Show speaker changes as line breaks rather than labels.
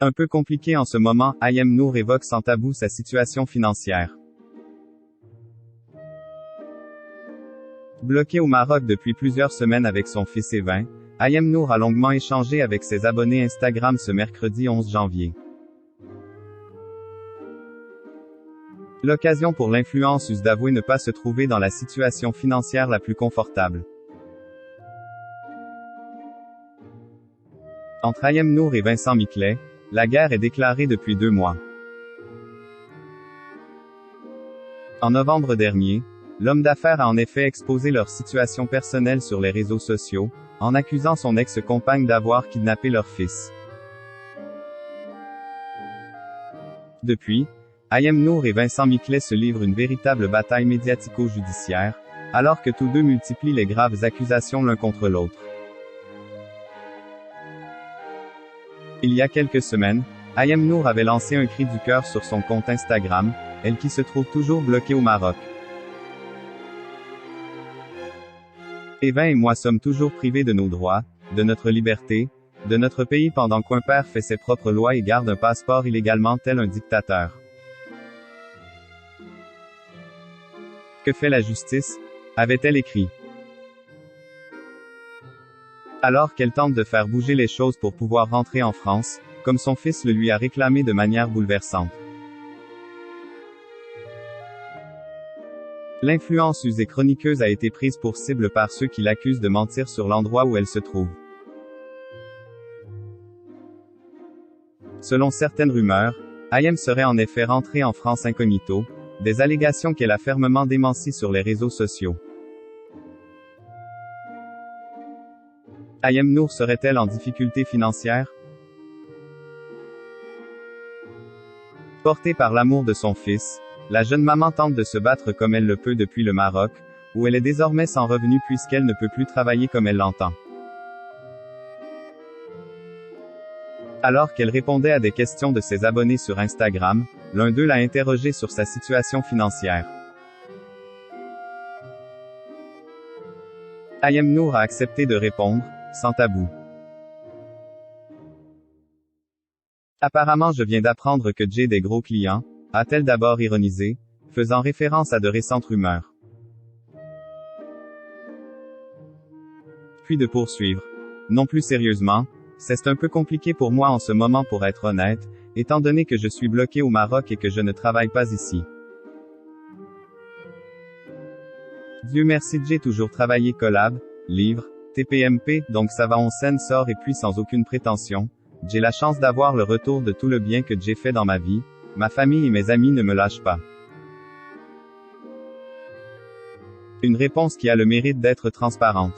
Un peu compliqué en ce moment, Ayem Nour évoque sans tabou sa situation financière. Bloqué au Maroc depuis plusieurs semaines avec son fils Evin, Ayem Nour a longuement échangé avec ses abonnés Instagram ce mercredi 11 janvier. L'occasion pour l'influenceuse d'avouer ne pas se trouver dans la situation financière la plus confortable. Entre Ayem Nour et Vincent Miclet, la guerre est déclarée depuis 2 mois. En novembre dernier, l'homme d'affaires a en effet exposé leur situation personnelle sur les réseaux sociaux, en accusant son ex-compagne d'avoir kidnappé leur fils. Depuis, Ayem Nour et Vincent Miclet se livrent une véritable bataille médiatico-judiciaire, alors que tous deux multiplient les graves accusations l'un contre l'autre. Il y a quelques semaines, Ayem Nour avait lancé un cri du cœur sur son compte Instagram, elle qui se trouve toujours bloquée au Maroc. Evin et moi sommes toujours privés de nos droits, de notre liberté, de notre pays pendant qu'un père fait ses propres lois et garde un passeport illégalement tel un dictateur. Que fait la justice? Avait-elle écrit. Alors qu'elle tente de faire bouger les choses pour pouvoir rentrer en France, comme son fils le lui a réclamé de manière bouleversante. L'influenceuse et chroniqueuse a été prise pour cible par ceux qui l'accusent de mentir sur l'endroit où elle se trouve. Selon certaines rumeurs, Ayem serait en effet rentrée en France incognito, des allégations qu'elle a fermement démenties sur les réseaux sociaux. Ayem Nour serait-elle en difficulté financière? Portée par l'amour de son fils, la jeune maman tente de se battre comme elle le peut depuis le Maroc, où elle est désormais sans revenu puisqu'elle ne peut plus travailler comme elle l'entend. Alors qu'elle répondait à des questions de ses abonnés sur Instagram, l'un d'eux l'a interrogée sur sa situation financière. Ayem Nour a accepté de répondre, sans tabou. Apparemment je viens d'apprendre que j'ai des gros clients, a-t-elle d'abord ironisé, faisant référence à de récentes rumeurs. Puis de poursuivre. Non plus sérieusement, c'est un peu compliqué pour moi en ce moment pour être honnête, étant donné que je suis bloqué au Maroc et que je ne travaille pas ici. Dieu merci j'ai toujours travaillé collab, livre, TPMP, donc ça va on scène sort et puis sans aucune prétention, j'ai la chance d'avoir le retour de tout le bien que j'ai fait dans ma vie, ma famille et mes amis ne me lâchent pas. Une réponse qui a le mérite d'être transparente.